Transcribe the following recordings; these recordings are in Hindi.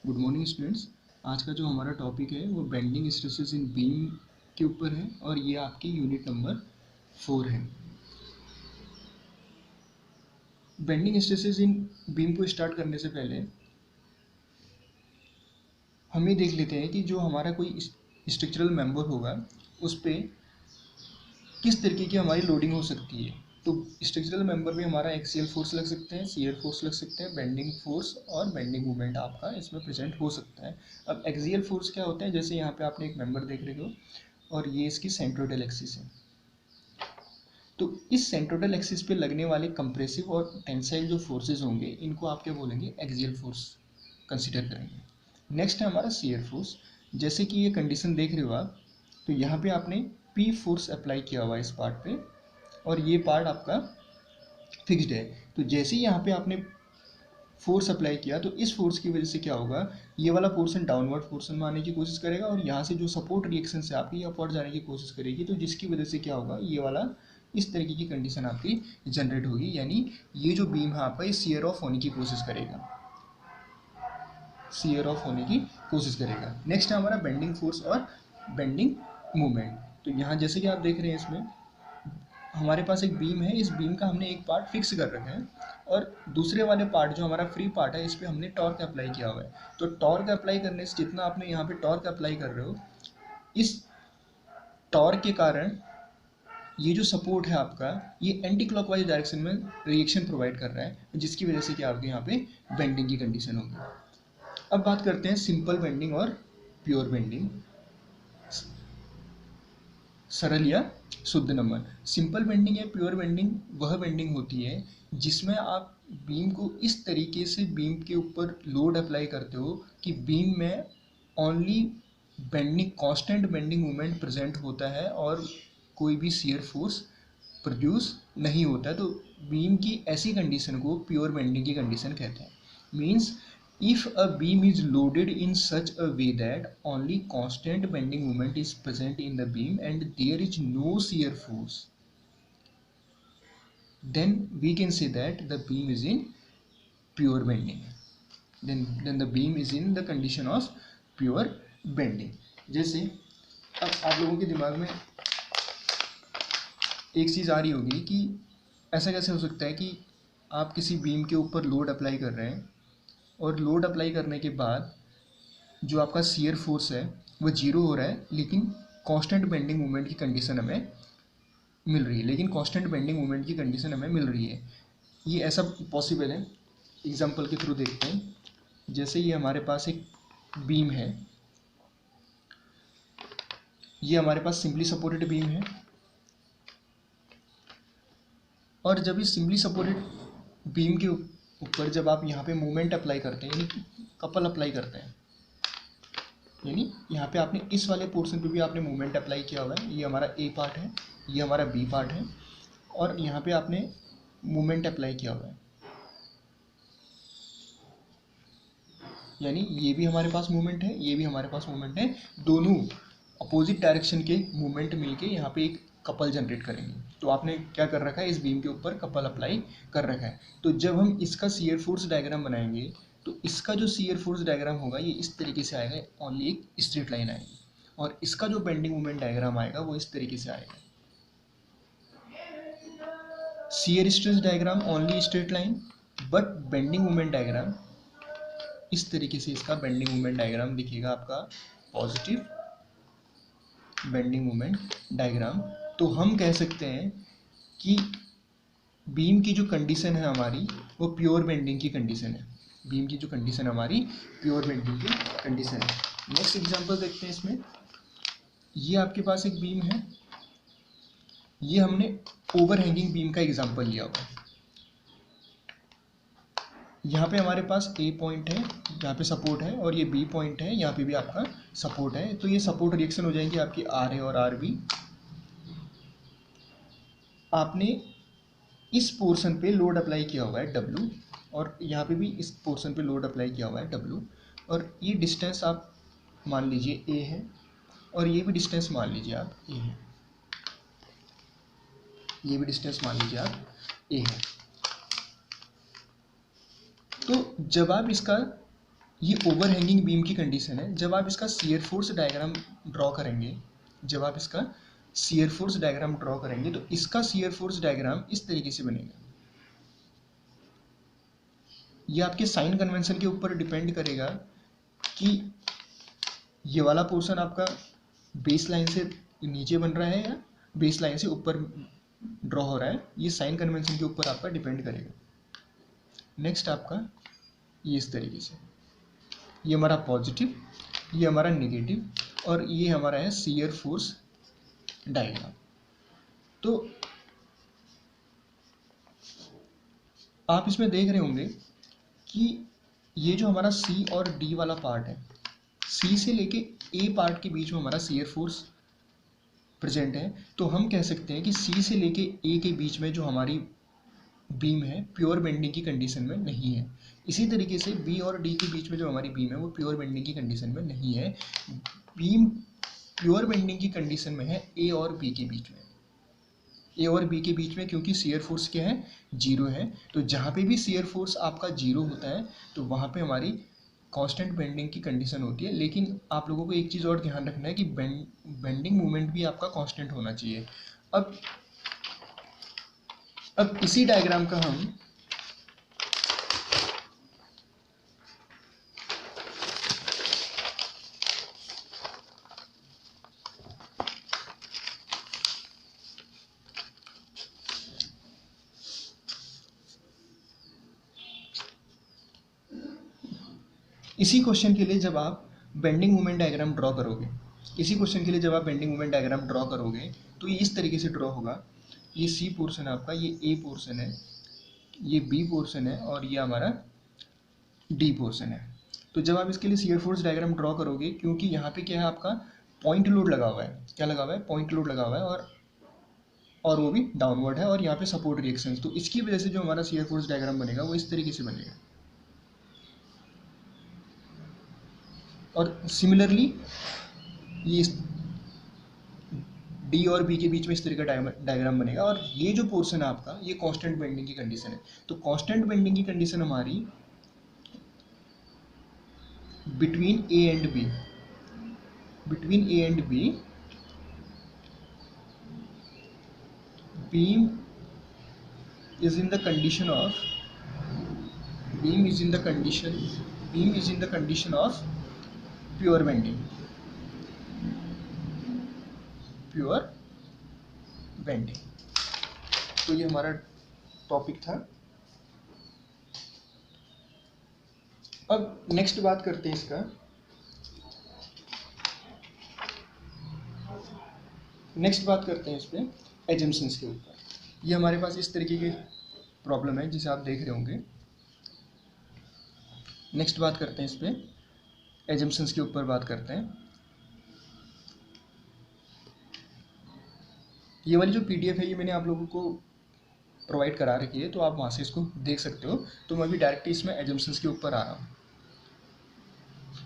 Good morning students. आज का जो हमारा टॉपिक है वो बेंडिंग स्ट्रेसेस इन बीम के ऊपर है और ये आपकी यूनिट नंबर 4 है। बेंडिंग स्ट्रेसेस इन बीम को स्टार्ट करने से पहले हम ये देख लेते हैं कि जो हमारा कोई स्ट्रक्चरल मेंबर होगा उस पर किस तरीके की हमारी लोडिंग हो सकती है। तो स्ट्रक्चरल मेंबर में हमारा एक्सियल फोर्स लग सकते हैं, शियर फोर्स लग सकते हैं, बेंडिंग फोर्स और बेंडिंग मोमेंट आपका इसमें प्रेजेंट हो सकता है। अब एक्सियल फोर्स क्या होता है, जैसे यहाँ पे आपने एक मेंबर देख रहे हो और ये इसकी सेंट्रोइडल एक्सिस है। तो इस सेंट्रोइडल एक्सिस पे लगने वाले कंप्रेसिव और टेंसाइल जो फोर्सेज होंगे इनको आप क्या बोलेंगे, एक्सियल फोर्स कंसिडर करेंगे। नेक्स्ट है हमारा शियर फोर्स। जैसे कि ये कंडीशन देख रहे हो आप, तो यहाँ पे आपने पी फोर्स अप्लाई किया हुआ है इस पार्ट पे और ये पार्ट आपका फिक्स्ड है। तो जैसे ही यहाँ पे आपने फोर्स अप्लाई किया तो इस फोर्स की वजह से क्या होगा, ये वाला पोर्शन डाउनवर्ड पोर्शन में आने की कोशिश करेगा और यहाँ से जो सपोर्ट रिएक्शन से आपकी अपवर्ड जाने की कोशिश करेगी, तो जिसकी वजह से क्या होगा, ये वाला इस तरीके की कंडीशन आपकी जनरेट होगी। यानी ये जो बीम है आपका ये शियर ऑफ होने की कोशिश करेगा, शियर ऑफ होने की कोशिश करेगा। नेक्स्ट है हमारा बेंडिंग फोर्स और बेंडिंग मूवमेंट। तो यहाँ जैसे कि आप देख रहे हैं इसमें हमारे पास एक बीम है, इस बीम का हमने एक पार्ट फिक्स कर रखा है और दूसरे वाले पार्ट जो हमारा फ्री पार्ट है इस पर हमने टॉर्क अप्लाई किया हुआ है। तो टॉर्क अप्लाई करने से जितना आपने यहाँ पे टॉर्क अप्लाई कर रहे हो, इस टॉर्क के कारण ये जो सपोर्ट है आपका ये एंटी क्लॉकवाइज डायरेक्शन में रिएक्शन प्रोवाइड कर रहा है, जिसकी वजह से क्या आपके यहाँ पे बेंडिंग की कंडीशन होगी। अब बात करते हैं सिंपल बेंडिंग और प्योर बेंडिंग, सरल या शुद्ध नमन। सिंपल बेंडिंग या प्योर बेंडिंग वह बेंडिंग होती है जिसमें आप बीम को इस तरीके से बीम के ऊपर लोड अप्लाई करते हो कि बीम में only bending constant bending moment present होता है और कोई भी शियर फोर्स प्रोड्यूस नहीं होता है। तो बीम की ऐसी कंडीशन को प्योर बेंडिंग की कंडीशन कहते हैं। Means if a beam is loaded in such a way that only constant bending moment is present in the beam and there is no shear force, then we can say that the beam is in pure bending. Then the beam is in the condition of pure bending. जैसे अब आप लोगों के दिमाग में एक चीज़ आ रही होगी कि ऐसा कैसे हो सकता है कि आप किसी बीम के ऊपर लोड अप्लाई कर रहे हैं और लोड अप्लाई करने के बाद जो आपका शियर फोर्स है वो जीरो हो रहा है, लेकिन कांस्टेंट बेंडिंग मोमेंट की कंडीशन हमें मिल रही है, ये ऐसा पॉसिबल है। एग्जांपल के थ्रू देखते हैं। जैसे ये हमारे पास एक बीम है, ये हमारे पास सिंपली सपोर्टेड बीम है और जब इस सिंपली सपोर्टेड बीम के ऊपर जब आप यहाँ पे मूवमेंट अप्लाई करते हैं यानी कपल अप्लाई करते हैं, यानी यहाँ पे आपने इस वाले पोर्शन पे भी आपने मूवमेंट अप्लाई किया हुआ है, ये हमारा ए पार्ट है, ये हमारा बी पार्ट है और यहाँ पे आपने मूवमेंट अप्लाई किया हुआ है, यानी ये भी हमारे पास मूवमेंट है, ये भी हमारे पास मूवमेंट है, दोनों अपोजिट डायरेक्शन के मूवमेंट मिलके यहाँ पे एक कपल जनरेट करेंगे। तो आपने क्या कर रखा है, इस बीम के ऊपर कपल अप्लाई कर रखा है। तो जब हम इसका शियर फोर्स डायग्राम बनाएंगे तो इसका जो शियर फोर्स डायग्राम होगा ये इस तरीके से आएगा, ओनली एक स्ट्रेट लाइन आएगी, और इसका जो बेंडिंग मोमेंट डायग्राम आएगा वो इस तरीके से आएगा। Shear stress diagram only straight line, but bending moment diagram इस तरीके से, इसका बेंडिंग मोमेंट डायग्राम दिखेगा आपका पॉजिटिव बेंडिंग मोमेंट डायग्राम। तो हम कह सकते हैं कि बीम की जो कंडीशन है हमारी वो प्योर बेंडिंग की कंडीशन है, बीम की जो कंडीशन हमारी प्योर बेंडिंग की कंडीशन है। नेक्स्ट एग्जांपल देखते हैं। इसमें ये आपके पास एक बीम है, ये हमने ओवरहैंगिंग बीम का एग्जांपल लिया हुआ है। यहाँ पे हमारे पास ए पॉइंट है जहाँ पे सपोर्ट है और ये बी पॉइंट है, यहाँ पे भी आपका सपोर्ट है। तो ये सपोर्ट रिएक्शन हो जाएंगे आपकी आर ए और आर बी। आपने इस पोर्शन पे लोड अप्लाई किया हुआ है डब्ल्यू और यहाँ पे भी इस पोर्शन पे लोड अप्लाई किया हुआ है डब्ल्यू, और ये डिस्टेंस आप मान लीजिए ए है और ये भी डिस्टेंस मान लीजिए आप ए है, ये भी डिस्टेंस मान लीजिए आप ए है। तो जब आप इसका ये ओवरहैंगिंग बीम की कंडीशन है। जब आप इसका शियर फोर्स डायग्राम ड्रॉ करेंगे, जब आप इसका शियर फोर्स डायग्राम ड्रॉ करेंगे तो इसका शियर फोर्स डायग्राम इस तरीके से बनेगा। ये आपके साइन कन्वेंशन के ऊपर डिपेंड करेगा कि ये वाला पोर्शन आपका बेस लाइन से नीचे बन रहा है या बेस लाइन से ऊपर ड्रॉ हो रहा है। ये साइन कन्वेंशन के ऊपर आपका डिपेंड करेगा। नेक्स्ट आपका ये इस तरीके से, ये हमारा पॉजिटिव, ये हमारा नेगेटिव, और ये हमारा है शियर फोर्स डायग्राम। तो आप इसमें देख रहे होंगे कि ये जो हमारा सी और डी वाला पार्ट है, सी से लेके ए पार्ट के बीच में हमारा शियर फोर्स प्रेजेंट है। तो हम कह सकते हैं कि सी से लेके ए के बीच में जो हमारी बीम है प्योर बेंडिंग की कंडीशन में नहीं है। इसी तरीके से बी और डी के बीच में जो हमारी बीम है वो प्योर बेंडिंग की कंडीशन में नहीं है। बीम प्योर बेंडिंग की कंडीशन में है ए और बी के बीच में। ए और बी के बीच में क्योंकि शियर फोर्स क्या है, जीरो है। तो जहाँ पे भी शियर फोर्स आपका जीरो होता है तो वहाँ पे हमारी कांस्टेंट बेंडिंग की कंडीशन होती है। लेकिन आप लोगों को एक चीज़ और ध्यान रखना है कि बेंडिंग मोमेंट भी आपका कांस्टेंट होना चाहिए। अब इसी डायग्राम का हम इसी क्वेश्चन के लिए जब आप बेंडिंग मोमेंट डायग्राम ड्रॉ करोगे, तो ये इस तरीके से ड्रॉ होगा। ये सी पोर्शन है आपका, ये ए पोर्शन है, ये बी पोर्शन है और ये हमारा डी पोर्शन है। तो जब आप इसके लिए शियर फोर्स डायग्राम ड्रॉ करोगे, क्योंकि यहाँ पे क्या है आपका पॉइंट लोड लगा हुआ है, क्या लगा हुआ है, पॉइंट लोड लगा हुआ है, और वो भी डाउनवर्ड है, और यहाँ पे सपोर्ट रिएक्शंस, तो इसकी वजह से जो हमारा शियर फोर्स डायग्राम बनेगा वो इस तरीके से बनेगा। और सिमिलरली ये डी और बी के बीच में इस तरह का डायग्राम बनेगा। और ये जो पोर्शन है आपका, ये कांस्टेंट बेंडिंग की कंडीशन है। तो कांस्टेंट बेंडिंग की कंडीशन हमारी between A and B, beam is in the condition of pure bending, तो ये हमारा टॉपिक था। अब नेक्स्ट बात करते हैं इसका, इस पे एजम्पशंस के ऊपर। ये हमारे पास इस तरीके की प्रॉब्लम है जिसे आप देख रहे होंगे। नेक्स्ट बात करते हैं इस पे एजम्पशंस के ऊपर बात करते हैं। ये वाली जो पीडीएफ है ये मैंने आप लोगों को प्रोवाइड करा रखी है, तो आप वहाँ से इसको देख सकते हो। तो मैं अभी डायरेक्टली इसमें एजम्पशंस के ऊपर आ रहा हूँ।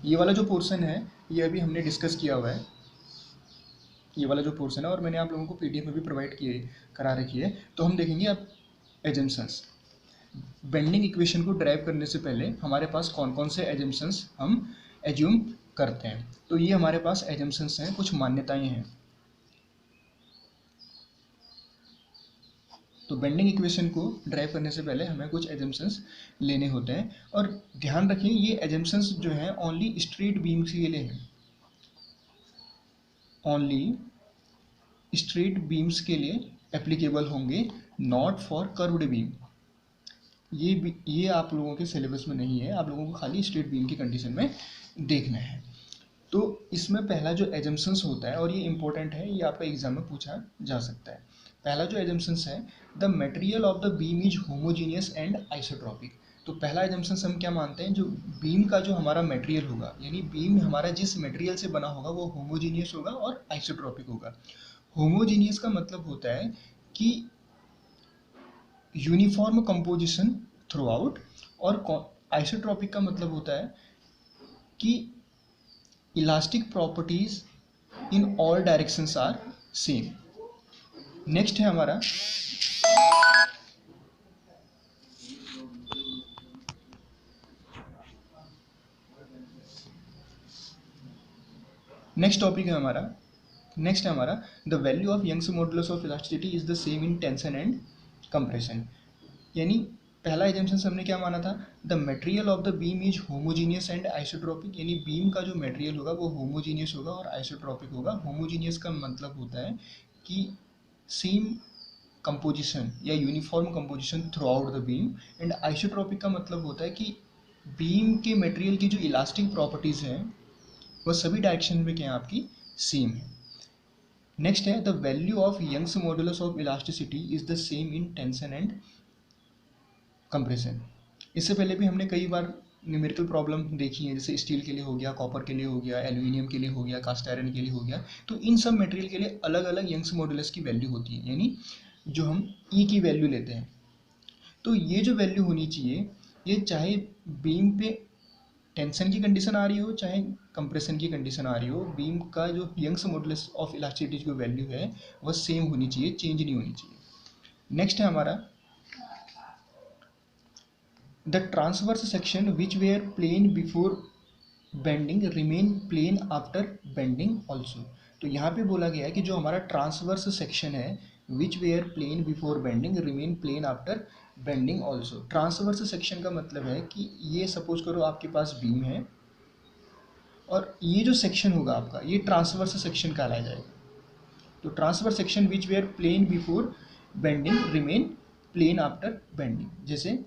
ये वाला जो पोर्शन है ये अभी हमने डिस्कस किया हुआ है, ये वाला जो पोर्शन है, और मैंने आप लोगों को पीडीएफ में भी प्रोवाइड करा रखी है। तो हम देखेंगे अब एजम्पशंस। बेंडिंग इक्वेशन को ड्राइव करने से पहले हमारे पास कौन कौन से एजम्पशंस हम एज्यूम करते हैं। तो ये हमारे पास एजम्पशंस हैं, कुछ मान्यताएं हैं। तो बेंडिंग इक्वेशन को ड्राइव करने से पहले हमें कुछ एजम्पशंस लेने होते हैं। और ध्यान रखें ये एजम्पशंस जो हैं ओनली स्ट्रेट बीम्स के लिए हैं, एप्लीकेबल होंगे, नॉट फॉर कर्व्ड बीम। ये आप लोगों के सिलेबस में नहीं है, आप लोगों को खाली स्ट्रेट बीम की कंडीशन में देखना है। तो इसमें पहला जो एजम्पशंस होता है, और ये इंपॉर्टेंट है, ये आपका एग्जाम में पूछा जा सकता है। पहला जो एजम्पशंस है, the material of the beam is homogeneous and isotropic. तो पहला एजम्पशंस हम क्या मानते हैं, जो बीम का जो हमारा मटेरियल होगा, यानी बीम हमारा जिस मटेरियल से बना होगा वो होमोजीनियस होगा और आइसोट्रॉपिक होगा। होमोजीनियस का मतलब होता है कि यूनिफॉर्म कंपोजिशन थ्रू आउट, और आइसोट्रॉपिक का मतलब होता है कि elastic properties in all directions are same. Next है हमारा नेक्स्ट टॉपिक है हमारा, नेक्स्ट है हमारा the value of Young's modulus of elasticity is the same in tension and compression. यानी पहला एजम्पशन हमने क्या माना था, the material of the beam is homogeneous and isotropic, यानी बीम का जो मटेरियल होगा वो होमोजीनियस होगा और आइसोट्रोपिक होगा। होमोजीनियस का मतलब होता है कि सेम कंपोजिशन या uniform composition through out the beam, and isotropic का मतलब होता है कि बीम के मटेरियल की जो इलास्टिक प्रॉपर्टीज़ हैं वह सभी डायरेक्शन में क्या आपकी सेम है। नेक्स्ट है the value of Young's modulus of elasticity is the same in tension and compression. इससे पहले भी हमने कई बार न्यूमेरिकल प्रॉब्लम देखी है, जैसे स्टील के लिए हो गया, कॉपर के लिए हो गया, एल्यूमिनियम के लिए हो गया, कास्ट आयरन के लिए हो गया। तो इन सब मटेरियल के लिए अलग अलग यंग्स मॉडुलस की वैल्यू होती है, यानी जो हम ई की वैल्यू लेते हैं। तो ये जो वैल्यू होनी चाहिए, ये चाहे बीम पे टेंशन की कंडीशन आ रही हो चाहे कंप्रेशन की कंडीशन आ रही हो, बीम का जो यंग्स मॉडुलस ऑफ इलास्टिसिटी की वैल्यू है वह सेम होनी चाहिए, चेंज नहीं होनी चाहिए। नेक्स्ट है हमारा the transverse section which were plane before bending remain plane after bending also. तो यहाँ पे बोला गया है कि जो हमारा ट्रांसवर्स सेक्शन है which were plane before bending remain plane after bending also. Transverse section का मतलब है कि ये सपोज करो आपके पास बीम है और ये जो सेक्शन होगा आपका ये ट्रांसवर्स सेक्शन कहलाया जाएगा। तो transverse section which were plane before bending remain plane after bending. जैसे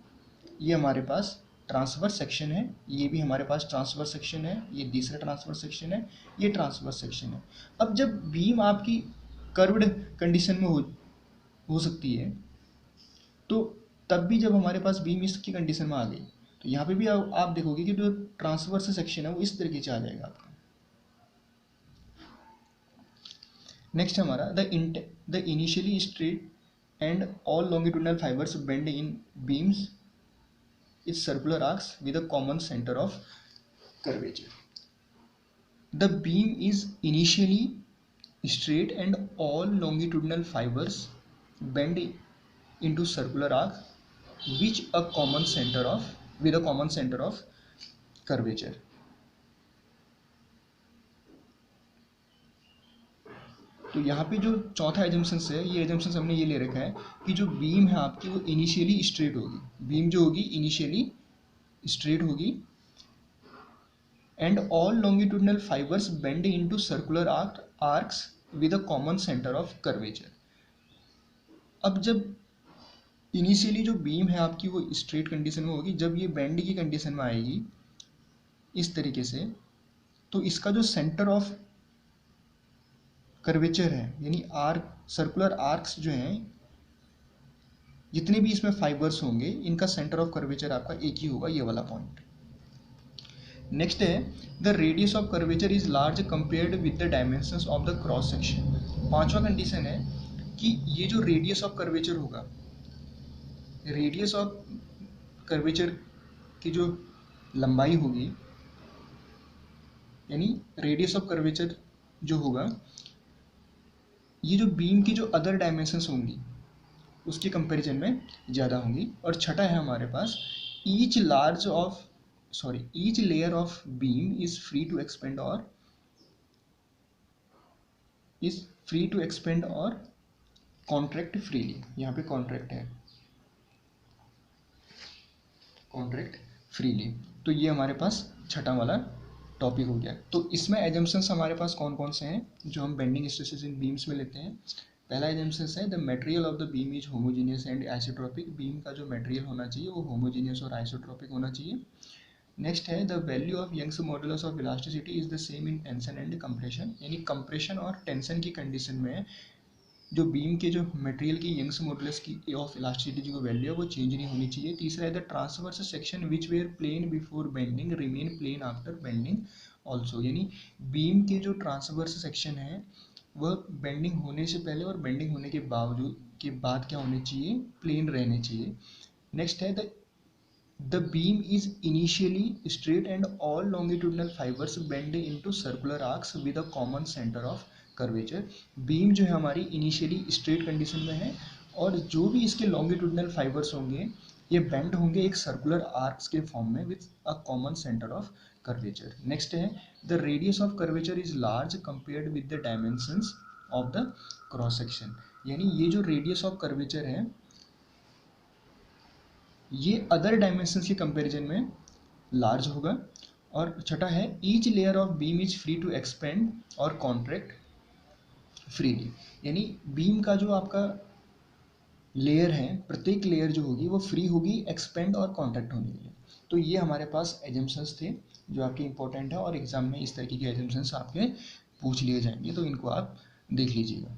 ये हमारे पास ट्रांसवर्स सेक्शन है, ये भी हमारे पास ट्रांसवर्स सेक्शन है, ये दूसरा ट्रांसवर्स सेक्शन है, ये ट्रांसवर्स सेक्शन है। अब जब बीम आपकी कर्व्ड कंडीशन में हो सकती है, तो तब भी जब हमारे पास बीम इसकी कंडीशन में आ गई तो यहाँ पे भी आप देखोगे कि जो ट्रांसवर्स सेक्शन है वो इस तरीके से आ जाएगा आपका। नेक्स्ट हमारा the initially straight and all longitudinal fibres bend in beams is circular arcs with a common center of curvature. The beam is initially straight and all longitudinal fibers bend into circular arc with a common center of curvature. तो यहाँ पे जो चौथा एजम्पशन है, ये एजम्पशन हमने ये ले रखा है कि जो बीम है आपकी वो इनिशियली स्ट्रेट होगी, बीम जो होगी इनिशियली स्ट्रेट होगी, and all longitudinal fibres bend into circular arcs with a common centre of curvature. अब जब इनिशियली जो बीम है आपकी वो स्ट्रेट कंडीशन में होगी, जब ये बेंड की कंडीशन में आएगी इस तरीके से, तो इसका जो सेंटर ऑफ कर्वेचर है यानी आर्क सर्कुलर आर्क्स जो हैं, जितने भी इसमें फाइबर्स होंगे इनका सेंटर ऑफ कर्वेचर आपका एक ही होगा, ये वाला पॉइंट। नेक्स्ट है the radius of curvature is large compared with the dimensions of the cross section. पांचवा कंडीशन है कि ये जो रेडियस ऑफ कर्वेचर होगा, रेडियस ऑफ कर्वेचर की जो लंबाई होगी, यानी रेडियस ऑफ कर्वेचर जो होगा ये जो बीम की जो अदर डायमेंशंस होंगी उसके कंपैरिजन में ज़्यादा होंगी। और छठा है हमारे पास each layer of beam is free to expand और कॉन्ट्रैक्ट फ्रीली। यहाँ पे कॉन्ट्रैक्ट है, कॉन्ट्रैक्ट फ्रीली। तो ये हमारे पास छठा वाला टॉपिक हो गया। तो इसमें एजम्पशंस हमारे पास कौन कौन से हैं जो हम बेंडिंग स्ट्रेसेस इन बीम्स में लेते हैं। पहला एजम्पशन है the material of the beam is homogeneous and isotropic. Beam का जो मटेरियल होना चाहिए वो होमोजीनियस और आइसोट्रोपिक होना चाहिए। नेक्स्ट है the value of Young's modulus of elasticity is the same in tension and compression, यानी कंप्रेशन और टेंशन की कंडीशन में जो बीम के जो मटेरियल की यंग्स मॉडुलस की ऑफ इलास्टिसिटी जो वैल्यू है वो चेंज नहीं होनी चाहिए। तीसरा है the transverse section which were plane before bending remain plane after bending also, यानी बीम के जो ट्रांसवर्स सेक्शन है वह बेंडिंग होने से पहले और बेंडिंग होने के बाद क्या होने चाहिए, प्लेन रहने चाहिए। नेक्स्ट है the beam is initially straight and all longitudinal fibres bend into circular arcs with a common centre of curvature. Beam जो है हमारी इनिशियली स्ट्रेट कंडीशन में है और जो भी इसके लॉन्गिट्यूडनल फाइबर्स होंगे ये बेंड होंगे एक सर्कुलर आर्क्स के फॉर्म में with a common centre of curvature. Next है the radius of curvature is large compared with the dimensions of the cross section, यानी ये जो रेडियस ऑफ कर्वेचर है ये अदर डायमेंशंस के कंपैरिजन में लार्ज होगा। और छठा है each layer of beam is free to expand और कॉन्ट्रैक्ट फ्रीली, यानी बीम का जो आपका लेयर है प्रत्येक लेयर जो होगी वो फ्री होगी एक्सपेंड और कॉन्ट्रैक्ट होने के लिए। तो ये हमारे पास एजम्पशंस थे जो आपके इंपॉर्टेंट है और एग्जाम में इस तरीके के एजम्पशंस आपके पूछ लिए जाएंगे, तो इनको आप देख लीजिएगा।